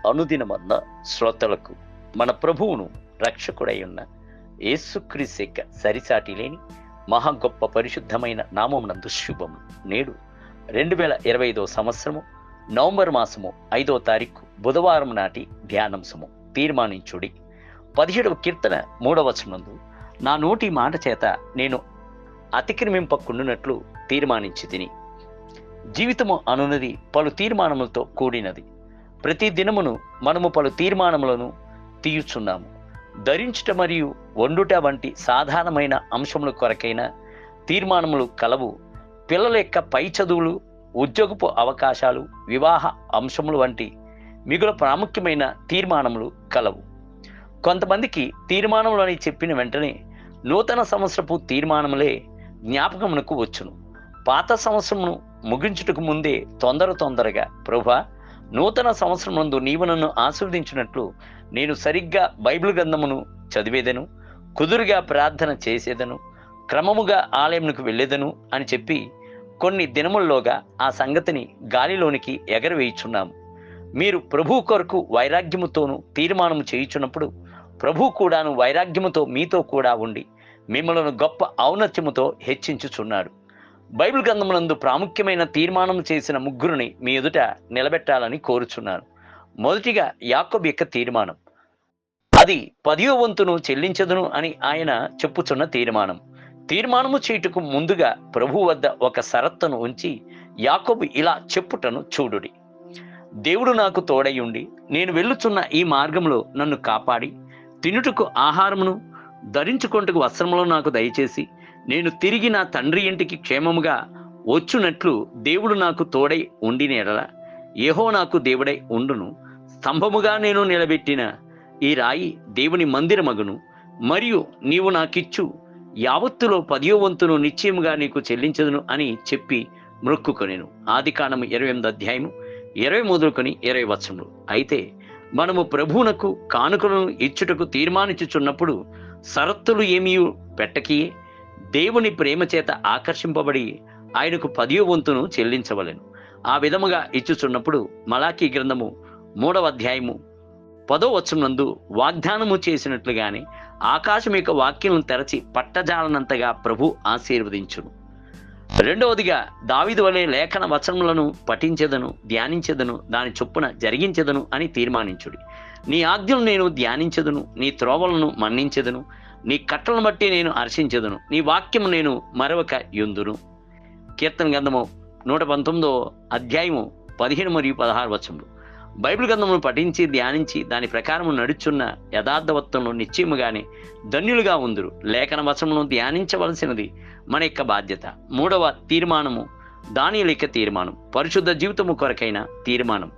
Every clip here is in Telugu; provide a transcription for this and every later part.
అనుదినమన్న శ్రోతలకు మన ప్రభువును రక్షకుడై ఉన్న యేసుక్రీస్తు యొక్క సరిసాటి లేని మహా గొప్ప పరిశుద్ధమైన నామమునందు శుభము. నేడు 2025 సంవత్సరము నవంబర్ మాసము 5వ తారీఖు బుధవారం నాటి ధ్యానాంశము. తీర్మానించుడి. 17వ కీర్తన 3వ వచనమందు, నా నోటి మాట చేత నేను అతిక్రమింపకుండునట్లు తీర్మానించి తిని. జీవితము అనున్నది పలు తీర్మానములతో కూడినది. ప్రతి దినమును మనము పలు తీర్మానములను తీయుచున్నాము. ధరించుట మరియు వండుట వంటి సాధారణమైన అంశముల కొరకైన తీర్మానములు కలవు. పిల్లల యొక్క పై చదువులు, ఉద్యోగపు అవకాశాలు, వివాహ అంశములు వంటి మిగుల ప్రాముఖ్యమైన తీర్మానములు కలవు. కొంతమందికి తీర్మానములు అని చెప్పిన వెంటనే నూతన సంవత్సరపు తీర్మానములే జ్ఞాపకమునకు వచ్చును. పాత సంవత్సరమును ముగించుటకు ముందే తొందరగా, ప్రభువా, నూతన సంవత్సరం నందు నీవు నన్ను ఆశీర్వదించినట్లు నేను సరిగ్గా బైబిల్ గ్రంథమును చదివేదను, కుదురుగా ప్రార్థన చేసేదను, క్రమముగా ఆలయమునకు వెళ్ళేదను అని చెప్పి కొన్ని దినముల్లోగా ఆ సంగతిని గాలిలోనికి ఎగరవేయుచున్నాము. మీరు ప్రభు కొరకు వైరాగ్యముతోనూ తీర్మానము చేయుచున్నప్పుడు ప్రభు కూడాను వైరాగ్యముతో మీతో కూడా ఉండి మిమ్మలను గొప్ప ఔన్నత్యముతో హెచ్చించుచున్నాడు. బైబిల్ గ్రంథమునందు ప్రాముఖ్యమైన తీర్మానం చేసిన ముగ్గురిని మీ ఎదుట నిలబెట్టాలని కోరుచున్నాను. మొదటిగా యాకోబు యొక్క తీర్మానం. అది 10వ వంతును చెల్లించదును అని ఆయన చెప్పుచున్న తీర్మానం. తీర్మానము చేయుటకు ముందుగా ప్రభు వద్ద ఒక షరతును ఉంచి యాకోబు ఇలా చెప్పుటను చూడుడి. దేవుడు నాకు తోడయుండి నేను వెళ్ళుచున్న ఈ మార్గంలో నన్ను కాపాడి తినుటకు ఆహారమును ధరించుకొనుటకు వస్త్రములు నాకు దయచేసి నేను తిరిగి నా తండ్రి ఇంటికి క్షేమముగా వచ్చునట్లు దేవుడు నాకు తోడై ఉండిన ఎడల యెహోవా నాకు దేవుడై ఉండును. స్తంభముగా నేను నిలబెట్టిన ఈ రాయి దేవుని మందిరమగును. మరియు నీవు నాకిచ్చు యావత్తులో 10వ వంతును నిశ్చయముగా నీకు చెల్లించదును అని చెప్పి మ్రొక్కుకొనెను. ఆదికాండము 28వ అధ్యాయము 20 మొదలుకొని 20 వచనములు. అయితే మనము ప్రభువునకు కానుకలను ఇచ్చుటకు తీర్మానించుచున్నప్పుడు షరతులు ఏమీ పెట్టకియే దేవుని ప్రేమ చేత ఆకర్షింపబడి ఆయనకు 10వ వంతును చెల్లించవలెను. ఆ విధముగా ఇచ్చుచున్నప్పుడు మలాకీ గ్రంథము 3వ అధ్యాయము 10వ వచనమందు వాగ్దానము చేసినట్లుగానే ఆకాశం యొక్క వాక్యములను తెరచి పట్టజాలనంతగా ప్రభు ఆశీర్వదించును. రెండవదిగా దావీదు వలె లేఖన వచనములను పఠించెదను, ధ్యానించెదను, దాని చొప్పున జరిగించెదను అని తీర్మానించుడి. నీ ఆజ్ఞలు నేను ధ్యానించెదను, నీ త్రోవలను మన్నించెదను, నీ కట్టలను బట్టి నేను హర్షించెదను, నీ వాక్యము నేను మరొక యుందును. కీర్తన గ్రంథము 119వ అధ్యాయము 15 మరియు 16 వచనములు. బైబిల్ గ్రంథమును పఠించి ధ్యానించి దాని ప్రకారము నడుచున్న యథార్థవత్వంలో నిశ్చయముగానే ధన్యులుగా ఉందురు. లేఖన వచనమును ధ్యానించవలసినది మన యొక్క బాధ్యత. 3వ తీర్మానము దానియేలు యొక్క తీర్మానం. పరిశుద్ధ జీవితము కొరకైన తీర్మానం.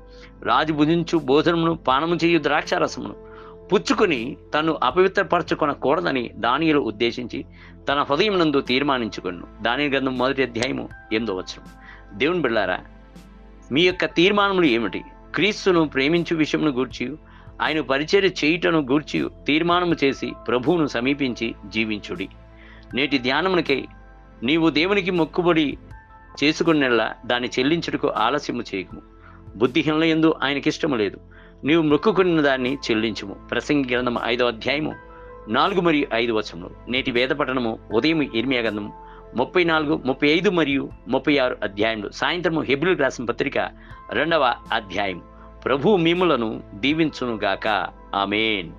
రాజు భుజించు భోజనమును పానము చేయు ద్రాక్షారసమును పుచ్చుకొని తను అపవిత్రపరచుకొనకూడదని దానియేలు ఉద్దేశించి తన హృదయం నందు తీర్మానించుకొను. దానియేలు గ్రంథం 1వ అధ్యాయము 8వ వచనం. దేవుని బిడ్డలారా, మీ యొక్క తీర్మానములు ఏమిటి? క్రీస్తును ప్రేమించు విషయమును గూర్చి, ఆయన పరిచర్య చేయుటను గూర్చి తీర్మానము చేసి ప్రభువును సమీపించి జీవించుడి. నేటి ధ్యానమునకై నీవు దేవునికి మొక్కుబడి చేసుకున్నెల్లా దాన్ని చెల్లించుటకు ఆలస్యము చేయకుము. బుద్ధిహీనుల యందు ఆయనకిష్టము లేదు. నీవు మొక్కుకున్న దాన్ని చెల్లించుము. ప్రసంగి గ్రంథము 5వ అధ్యాయము 4 మరియు 5 వచనములు. నేటి వేద పఠనము ఉదయం ఇర్మియా గ్రంథము 34, 35 మరియు 36 అధ్యాయములు. సాయంత్రము హెబ్రీయులకు రాసిన పత్రిక 2వ అధ్యాయం. ప్రభువు మిమ్ములను దీవించునుగాక. ఆమేన్.